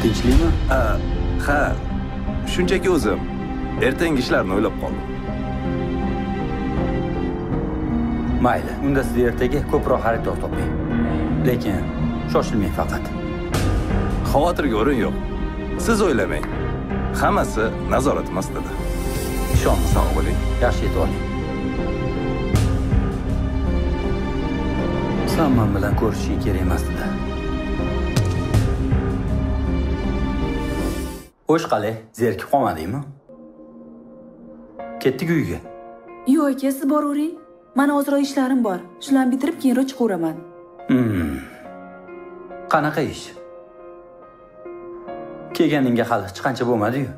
Tinchlikmi? Ha. Shunchaki o'zim ertangi ishlarni o'ylab qoldim. Mayli, unda siz ertaga ko'proq xaridor toping. Lekin shoshilmang faqat. Xavotirga o'rin yo'q. Siz o'ylamang. Hammasi nazoratim ostida. Ishonma, Sog' bo'ling. yaxshi yetib oling. Sen men bilan ko'rishing kerak emasdi. Xo'sh, qalay, zerikib qolmadingmi? Ketdik uyga. Yo'q aka, siz boravering. Mana ozroq ishlarim bor. Shularni bitirib keyinroq chiqaveraman. Qanaqa ish? Kelganingga hali hech qancha bo'lmadi-yu.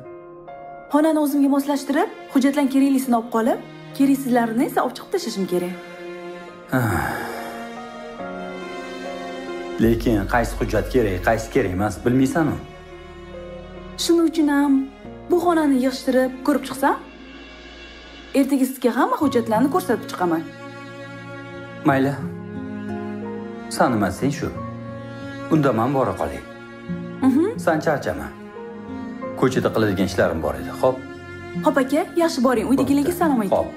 Xonani o'zimga moslashtirib, hujjatlarning keraklisini olib qolib, keraksizlarini esa olib chiqib tashlashim kerak. Lekin qaysi hujjat kerak, qaysi kerak emas, bilmaysan-ku. Shuning uchun ham bu xonani yig'ishtirib ko'rib chiqsam, ertaga sizga hamma hujjatlarni ko'rsatib chiqaman. Mayli. San nima sen shu? Unda men bora qolay. Sen charchama. Ko'chada qiladigan ishlarim bor edi. Xo'p. Xo'p aka, yaxshi boring. Uydagilarga salom ayting. Xo'p.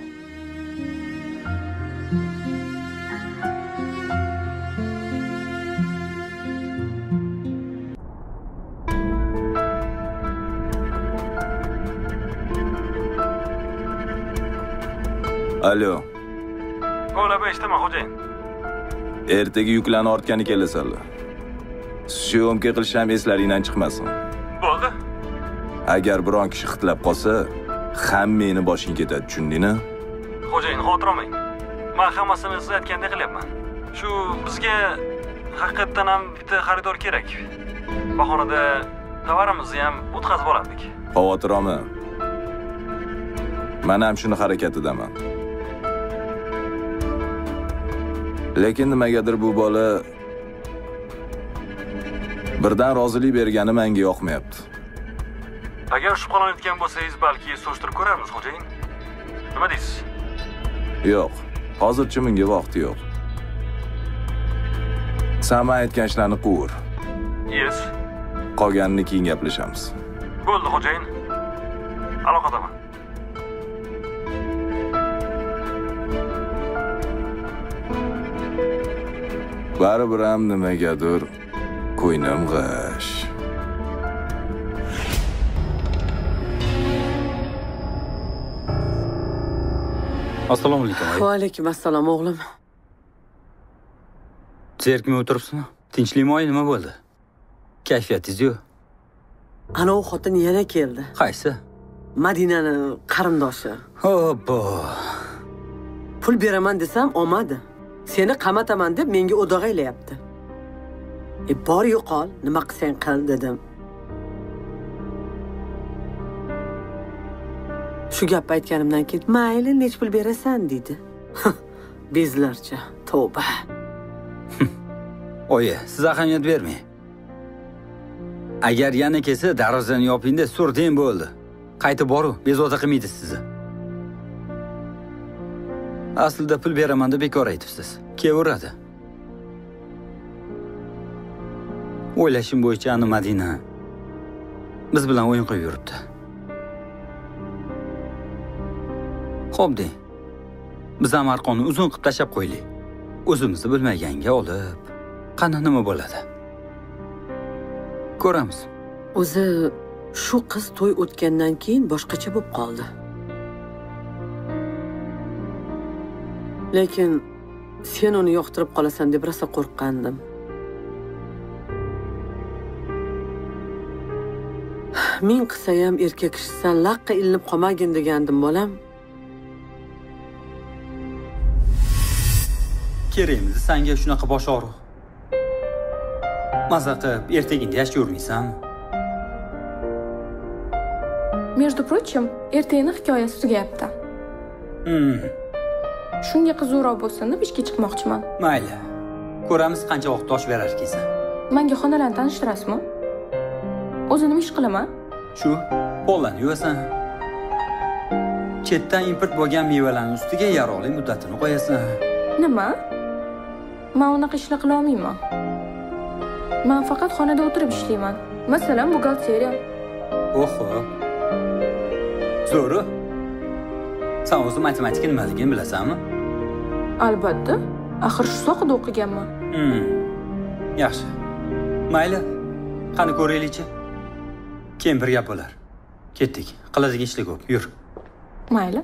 Alo. O'ylab eshitaman, xo'jayin. Ertaga yuklarni ortgani kelasanlar. Syomka qilish ham eslaringdan chiqmasin. Bo'ldi. Agar biron kishi xitlab qolsa, hammani boshing ketadi, tushundingmi? Xo'jayin, xavotir olmang. Men hammasini siz aytgandek qilyapman. Shu bizga haqiqatan ham bitta xaridor kerak. Bahonada tovarimizni ham o'tkazib olardik. Xavotir olma. Men ham shuni harakatidaman. Lekin nimagadir bu bola birdan rozilik bergani menga yoqmayapti. Agar shubhalanayotgan bo'lsangiz, balki surishtirib ko'rarmiz, xo'jayin. Nima deysiz? Yo'q, hozircha menga vaqti yo'q. Sen men aytgan ishlarni quvur. Yes. Qolganini keyin gaplashamiz. Bo'ldi, xo'jayin. Aloqadaman. Baribir ham nimagadir ko'nglim g'ash. Assalomu alaykum. Va alaykum assalom o'g'lim. Zerikmay o'tiribsizmi? Tinchlikmi, nima bo'ldi? Kayfiyatingiz yo'q. Ana u xotin yana keldi. Qaysi? Madinani qarindoshi. Hoppa. Pul beraman desam olmadi. Seni qamataman deb menga o'dag'aylayapti. Bor yo'qol, nima qilsang qil dedim. Shu gapni aytganimdan keyin, "Mayli, nech pul berasan?" dedi. Bezlarcha, tavba. Oyi, siz ahamiyat bermang. Agar yana kelsa, darvozani yoping-da, surding bo'ldi. Qaytib boru, bezovta qilmaydi sizni. Aslida pul beraman deb bekor aytibsiz. Kelaveradi. O'ylashim bo'yicha ani Madina biz bilan o'yin qilib yuribdi. Xo'p deng. Biz ham arqonni uzun qilib tashab qo'ylik. O'zimizni bilmaganga olib, qani nima bo'ladi? Ko'ramiz. O'zi shu qiz to'y o'tgandan keyin boshqacha bo'lib qoldi. Lekin sen uni yoqtirib qolasan deb rosa qo'rqqandim. Men qilsa ham erkak kishisan laqqa ilinib qolmagin degandim bolam. Kerakmidi senga shunaqa bosh og'riq? Maza qilib ertagingda yashayvermaysanmi? Между прочим, ertagini hikoyasi tugayapti. Shunga qiziqroq bo'lsin deb ishga chiqmoqchiman. Mayli. Ko'ramiz qancha vaqt tosh berar ekansan. Menga xonalarni tanishtirasizmi? O'zi nima ish qilaman? Shu, pollarni yuvasan. Chetdan import bo'lgan mevalarning ustiga yaroqli muddatini qo'yasan. Nima? Men unaqa ishlar qila olmayman. Men faqat xonada o'tirib ishlayman. Masalan, buxgalteriya. Oho. Zo'ru. Sen o'zi matematika nimaligini bilasanmi? Albatta. Axir shu sohada o'qiganman. Yaxshi. Mayli. Qani ko'raylik-chi. Keyin bir gap bo'lar. Ketdik. Qiladigan ishlar ko'p. Yur. Mayli.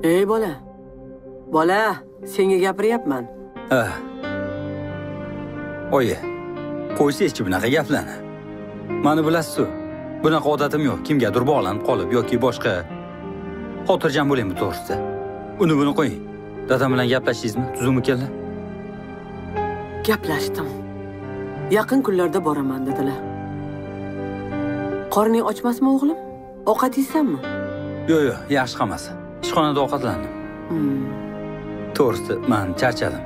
Ey bola. Bola, senga gapiryapman. Oyi. Qo'ysiz-chi bunaqa gaplarni. Meni bilasiz-ku. Bunaqa odatim yo'q. Kimgadir bog'lanib qolib yoki boshqa xotirjam bo'ling bu to'g'risida. Uni buni qo'ying. Dadam bilan gaplashdingizmi? Tuzukmi keldi? Gaplashdim. Yaqin kunlarda boraman dedilar. Qorning ochmasmi o'g'lim? Ovqat yeysanmi? Yo'q, yaxshi hammasi. Ishxonada ovqatlandim. To'g'risi, men charchadim.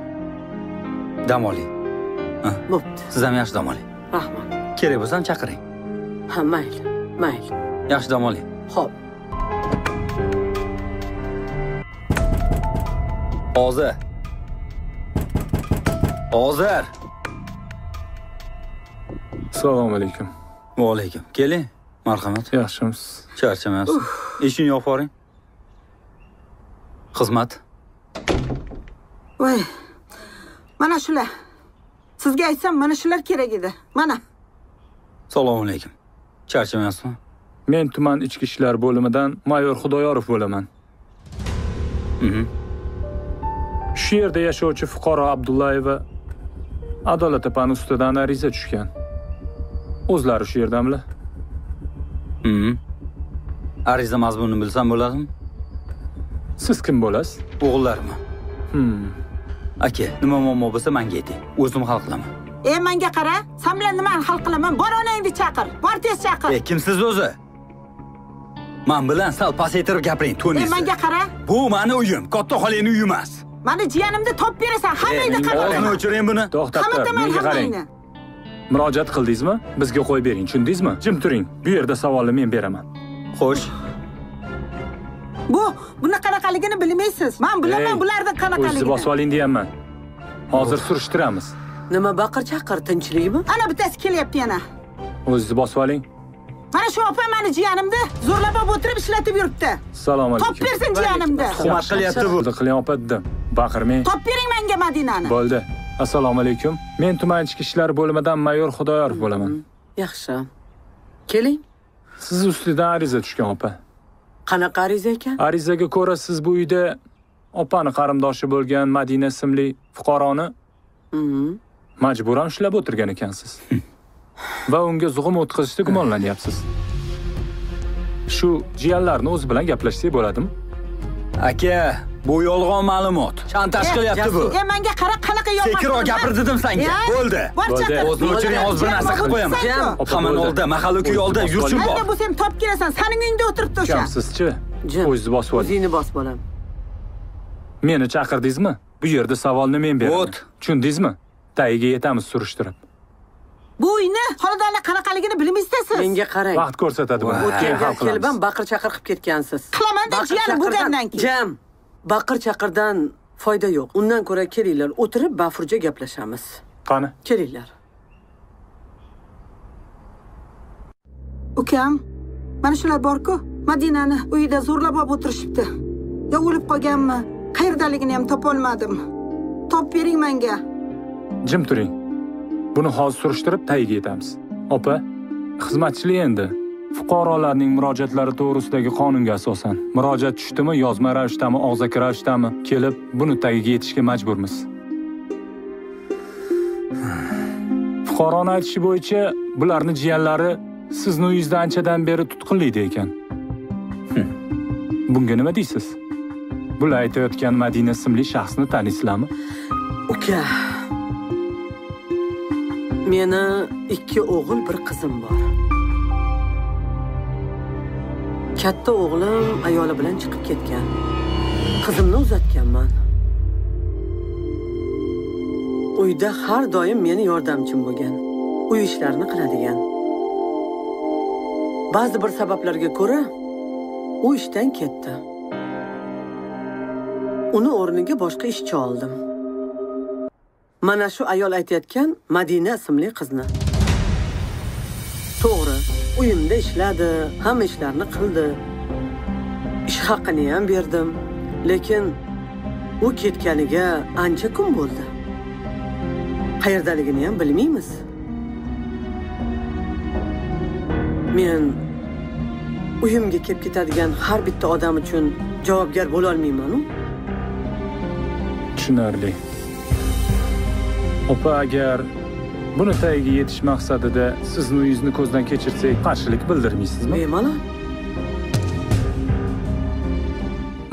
Dam oling. Bo'pti. Siz ham yaxshi dam oling. Rahmat. Kerak bo'lsa chaqiring. Ha, mayli. Yaxshi dam oling. Xo'p. Hozir. Assalomu alaykum. Va alaykum. Keling. Marhamat. Yaxshimisiz? Charchamayapsiz. Eshikni yopib qo'ying. Xizmat. Voy. Mana shular. Sizga aytsam, mana shular kerak edi. Mana. Assalomu alaykum. Charchamayapsizmi? Men tuman ichki ishlar bo'limidan mayor Xudoyorov bo'laman. Shu yerda yashovchi fuqaro Abdullayeva Adolat opani ustidan ariza tushgan. O'zlari shu yerdamilar? Ariza mazmunini bilsam bo'ladimi? Siz kim bo'lasiz? O'g'illarmi? Aka, nima muammo bo'lsa menga ayting. O'zim hal qilaman. Menga qara, sen bilan nimani hal qilaman? Bor onangni chaqir. Bor tez chaqir. Kimsiz o'zi? Men bilan sal pasaytirib gapiring, to'nisi. Menga qara. Bu meni uyim, katta xolangning uyi emas. Mani jiyanimni top berasan, hammangni qaraman. O'zini o'chiring buni. To'xtatib, menga qarang. Murojaat qildingizmi? Bizga qo'yib bering, tushundingizmi? Jim turing. Bu yerda savolni men beraman. Xo'sh. Buni qanaqaligini bilmaysiz. Men bilaman bularning qanaqaligini. O'zingizni bosib oling deyapman. Hozir surishtiramiz. Nima baqir-chaqir, tinchlikmi? Ana bittasi kelyapti yana. O'zingizni bosib oling. Mana shu opa meni jiyanimni zo'rlab o'tirib ishlatib yuribdi. Assalomu alaykum. Top bersin jiyanimni. Tuhmat qilyapti bu. Qiling opa dedim. Baqirmang. Top bering menga Madinani. Bo'ldi. Assalomu alaykum. Men tuman ichki ishlar bo'limidan mayor Xudoyorov bo'laman. Yaxshi. Keling. Siz ustidan ariza tushgan opa. Qanaqa ariza ekan? Arizaga ko'ra siz bu uyda opani qarindoshi bo'lgan Madina ismli fuqaroni majburan ushlab o'tirgan ekansiz. Va unga zug'um o'tkazishda gumonlanyapsiz. Shu jiyanlarni o'zi bilan gaplashsak bo'ladimi? Aka, bu yolg'on ma'lumot. Chantaj qilyapti bu. Menga qara, qanaqa yolg'on. Sekiro gapir dedim senga. Bo'ldi. Bo'ldi. O'zini o'chiring, hozir bir narsa qilib qo'yaman. Hamon oldi, mahalla-ko'y oldi, yurchim bor. Mayli bo'lsa ham top kelasan, sening uyingda o'tiribdi o'sha. Kamsizchi? O'zingizni bosib oling. O'zingni bos bolam. Meni chaqirdingizmi? Bu yerda savolni men beraman. O't. Tushundingizmi? Tagiga yetamiz surishtirib. Bu uyni xonadonlar qanaqaligini bilmaysizsiz. Menga qarang. Vaqt ko'rsatadi buni. O'tgan gal kelib ham baqir-chaqir qilib ketgansiz. Qilaman-da jiyanim bo'lgandan keyin. Jam. Baqir-chaqirdan foyda yo'q. Undan ko'ra kelinglar, o'tirib bafurja gaplashamiz. Qani? Kelinglar. Ukam, mana shular bor-ku, Madinani uyida zo'rlab olib o'tirishibdi. Yo o'lib qolganmi? Qayerdaligini ham topolmadim. Top bering menga. Jim turing. Buni hozir surishtirib tagiga yetamiz. Opa, xizmatchilik endi. Fuqarolarning murojaatlari to'g'risidagi qonunga asosan murojaat tushdimi, yozma ravishdami, og'zaki ravishdami kelib buni tagiga yetishga majburmiz. Fuqaroning aytishi bo'yicha bularning jiyanlari sizni uyingizda anchadan beri tutqunlikda ekan. Bunga nima deysiz? Bular aytayotgan Madina ismli shaxsni taniysizlarmi? Uka. Meni 2 o'g'il, 1 qizim bor. Katta o'g'lim ayoli bilan chiqib ketgan. Qizimni uzatganman. Uyda har doim meni yordamchim bo'lgan. Uy ishlarini qiladigan. Ba'zi bir sabablarga ko'ra u ishdan ketdi. uni o'rniga boshqa ishchi oldim. Mana shu ayol aytayotgan Madina ismli qizni. To'g'ri, uyimda ishladi, hamma ishlarni qildi. Ish haqini ham berdim, lekin u ketganiga ancha kun bo'ldi. Qayerdaligini ham bilmaymiz. Men uyimga kelib ketadigan har bitta odam uchun javobgar bo'la olmayman-ku. Tushunarli. Opa, agar buni tagiga yetish maqsadida sizni uyingizni ko'zdan kechirsak, qarshilik bildirmaysizmi? Bemalol.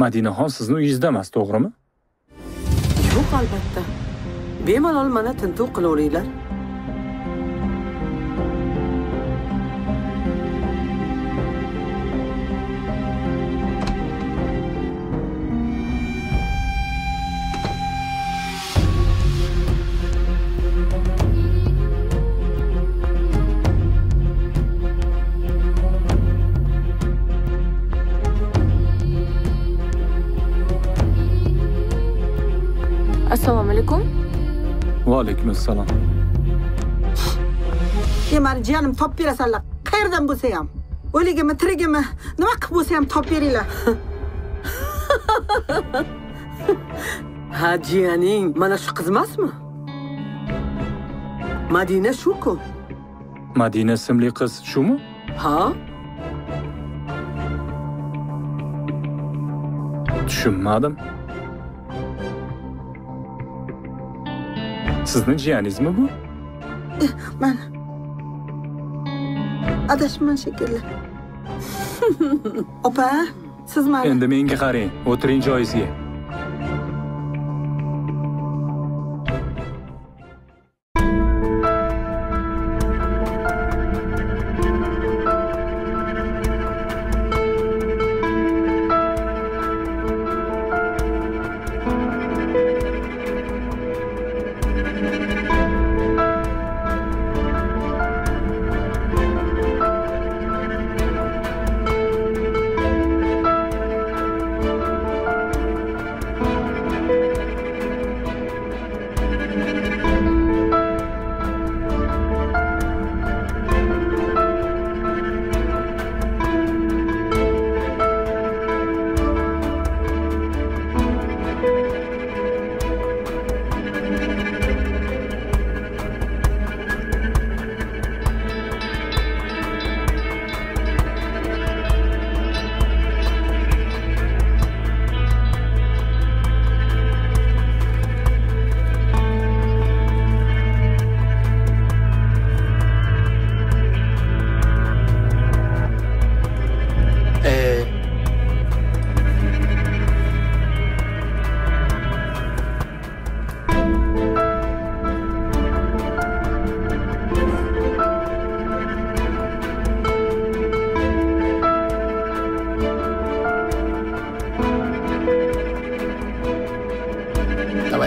Madinaxon sizni uyingizda emas, to'g'rimi? Yo'q, albatta. Bemalol mana tintuv qilaveringlar. Assalomu alaykum. Va alaykum assalom. Mani jiyanim topib berasanlar. Qayerdan bo'lsa ham. O'ligimi, tirigimi, nima qilib bo'lsa ham topib beringlar. Ha, jiyaning mana shu qiz emasmi? Madina shu-ku. Madina ismli qiz shumi? Ha? Tushunmadim. Sizni jiyaningizmi bu? Men adashman shekilli. Opa, siz meni Endi menga qarang, o'tiring joyingizga.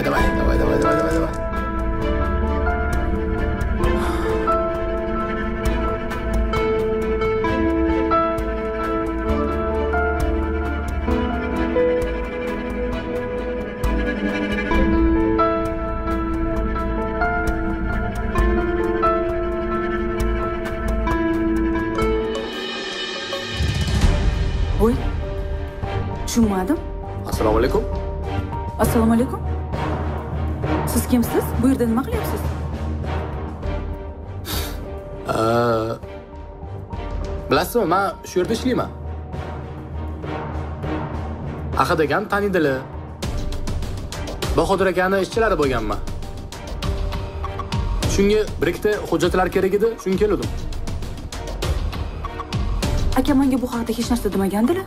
Давай. Voy. Tushunmadim. Assalomu alaykum. Assalomu alaykum. Siz kimsiz? Bu yerda nima qilyapsiz? Bilasizmi, men shu yerda ishlayman. Ahad akam taniydilar. Bahodir akani ishchilari bo'lganman. Shunga bir ikkita hujjatlar kerak edi, shunga keldim. Aka menga bu haqda hech narsa demagandilar.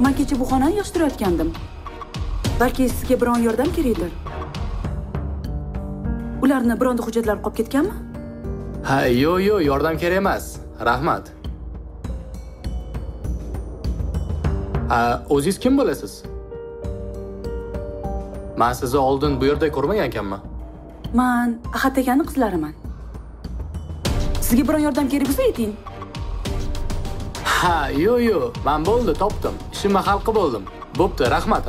Men kecha bu xonani yig'ishtirayotgandim. Balki sizga biron yordam kerakdir. Ularni bironda hujjatlar qolib ketganmi? Ha, yo'q, yordam kerak emas. Rahmat. O'zingiz kim bo'lasiz? Men sizni oldin bu yerda ko'rmagan ekanman. Men Ahad akaning qizlariman. Sizga biron yordam kerak bo'lsa ayting. Ha, yo'q, men bo'ldi, topdim. Ishimni hal qilib bo'ldim. Bo'pti, rahmat.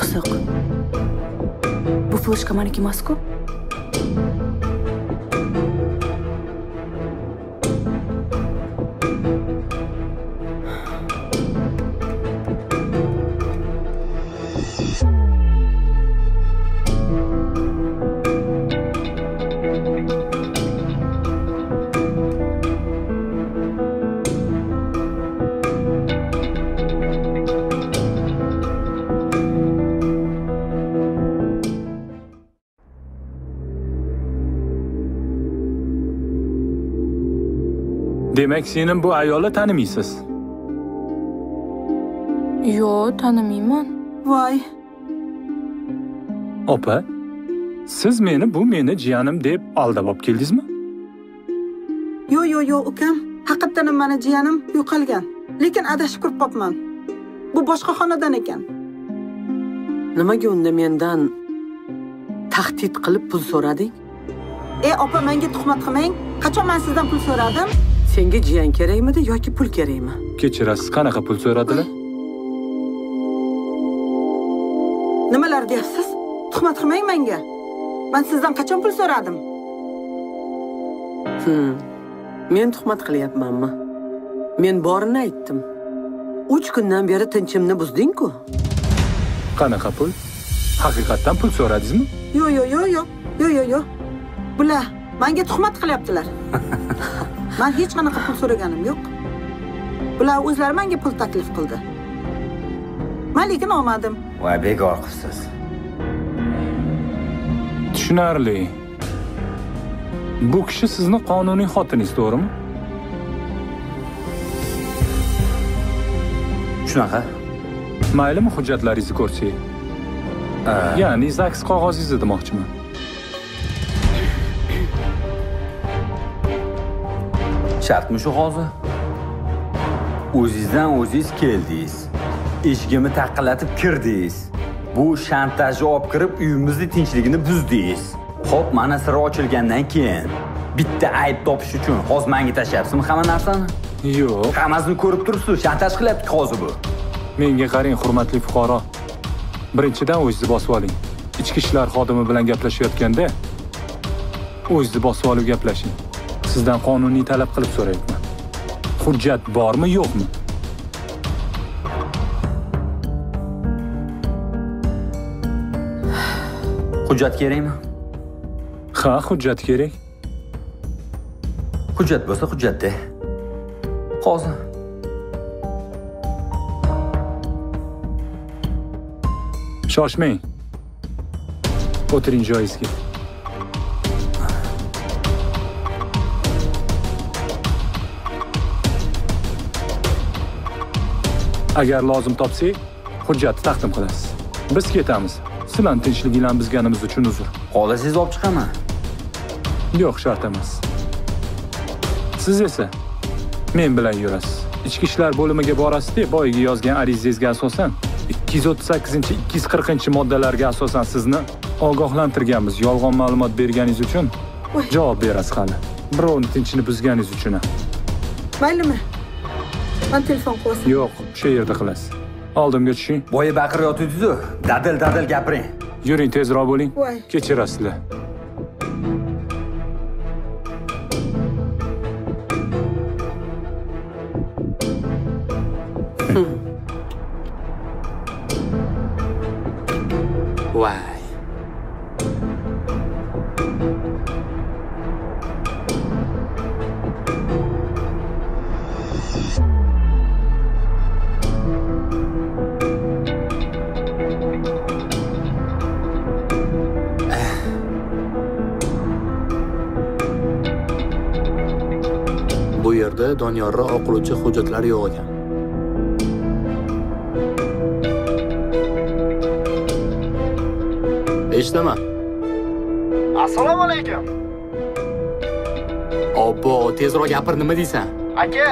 Qiziq. Bu flashka meniki emas-ku? Demak, seni bu ayolni tanimaysiz. Yo'q, tanimayman. Voy, Opa, siz bu meni jiyanim deb aldab olib keldingizmi? Yo'q, ukam. Haqiqatan ham meni jiyanim yo'qolgan. Lekin adashib kirib qopman. Bu boshqa xonadon ekan. Nimaga unda mendan tahdid qilib pul so'rading? Opa, menga tuhmat qilmang. Qachon men sizdan pul so'radim? Senga jiyan kerakmidi yoki pul kerakmi? Kechirasiz, qanaqa pul so'radilar? Nimalar deyapsiz? Tuhmat qilmang menga. Men sizdan qachon pul so'radim? Men tuhmat qilyapmanmi? Men borini aytdim. 3 kundan beri tinchimni buzding-ku. Qanaqa pul? Haqiqatdan pul so'radingizmi? Yo'q. Bular menga tuhmat qilyaptilar. Men hech qanaqa pul so'raganim yo'q. Bular o'zlari menga pul taklif qildi. Men lekin olmadim. Voy, bekor qilsiz. Tushunarli. Bu kishi sizni qonuniy xotiningiz, to'g'rimi? Shunaqa. Maylimi, hujjatlaringizni ko'rsak? Ya'ni ZAKS qog'ozingizni demoqchiman. Shartmi shu hozir? O'zingizdan o'zingiz keldingiz. Eshigimni taqillatib kirdingiz. Bu shantajni olib kirib uyimizni tinchligini buzdingiz. Xo'p, mana sir ochilgandan keyin bitta ayb topish uchun hozir menga tashlayapsizmi hamma narsani? Yo'q. Hammasini ko'rib turibsiz, shantaj qilyapti hozir bu. Menga qarang, hurmatli fuqaro. Birinchidan o'zingizni bosib oling. Ichki ishlar xodimi bilan gaplashayotganda o'zingizni bosib olib gaplashing. Sizdan qonuniy talab qilib so'rayapman. Hujjat bormi, yo'qmi? Hujjat kerakmi? Ha, hujjat kerak. Hujjat bo'lsa hujjatda. Hozir. Shoshmang. O'tiring joyingizga. Agar lozim topsak, hujjatni taqdim qilasiz. Biz ketamiz. Sizlarning tinchligingizni buzganimiz uchun uzr. Xohlasangiz olib chiqaman. Yo'q, shart emas. Siz esa men bilan yurasiz. Ichki ishlar bo'limiga borasiz-da, boyiga yozgan arizangizga asosan 238-240-moddalarga asosan sizni ogohlantirganmiz. Yolg'on ma'lumot berganingiz uchun javob berasiz hali. Birovni tinchini buzganingiz uchun. Maylimi? Men telefon qo'ysam. Yo'q, o'sha yerda qilasiz. Oldimga tushing. Boya baqirayotibsiz-ku. Dadil gapiring. Yuring, tezroq bo'ling. Kechirasizlar. Voy. Doniyorga o'qiluvchi hujjatlari yo'q ekan. Eshitaman. Assalomu alaykum. Obbo, tezroq gapir, nima deysan? Aka,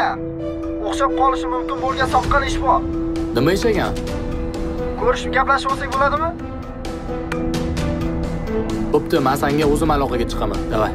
o'xshab qolishi mumkin bo'lgan soqqan ish bor. Nima ish ekan? Ko'rishib gaplashib olsak bo'ladimi? Bo'pti, men senga o'zim aloqaga chiqaman. Davay.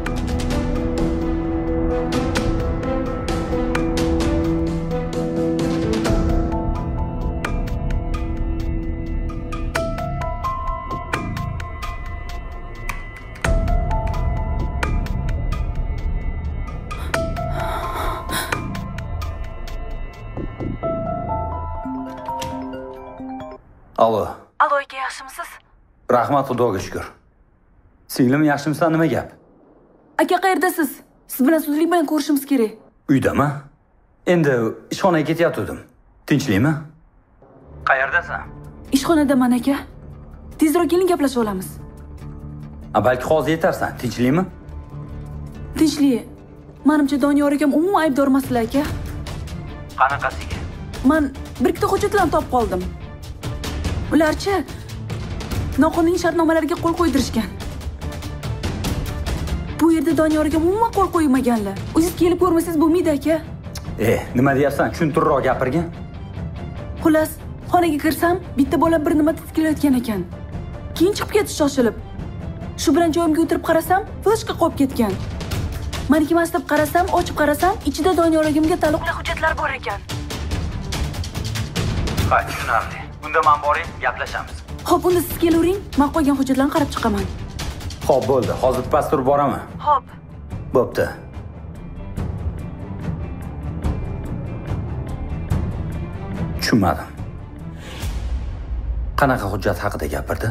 Alo. Alo, aka, yaxshimisiz? Rahmat, Xudoga shukr. Singlim, yaxshimisan, nima gap? Aka, qayerdasiz? Siz bilan zudlik bilan ko'rishimiz kerak. Uydami? Endi ishxonaga ketayotgandim. Tinchlikmi? Qayerdasan? Ishxonadaman, aka. Tezroq keling, gaplashib olamiz. Balki hozir yetarsan. Tinchlikmi? Tinchlik. Menimcha Doniyor akam umuman aybdor emaslar, aka. Qanaqasiga? Men bir ikkita hujjatlarni topib qoldim. Ularchi noqonuniy shartnomalarga qo'l qo'ydirishgan. Bu yerda Doniyor akam umuman qo'l qo'ymaganlar. O'zingiz kelib ko'rmasangiz bo'lmaydi, aka. Nima deyapsan? Tushuntirroq gapirgin. Xullas, xonaga kirsam, bitta bola bir nima tizkilayotgan ekan. Keyin chiqib ketish shoshilib. Shu bilan joyimga o'tirib qarasam, flashka qolib ketgan. Meniki emas deb qarasam, ochib qarasam, ichida Doniyor akamga taalluqli hujjatlar bor ekan. Ha, tushunarli. Unda men boring, gaplashamiz. Xo'p, unda siz kelavering, men qolgan hujjatlarni qarab chiqaman. Xo'p, bo'ldi. Hozir past turib boraman. Xo'p. Bo'pti. Tushunmadim. Qanaqa hujjat haqida gapirdi?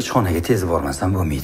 Ishxonaga tez bormasam bo'lmaydi.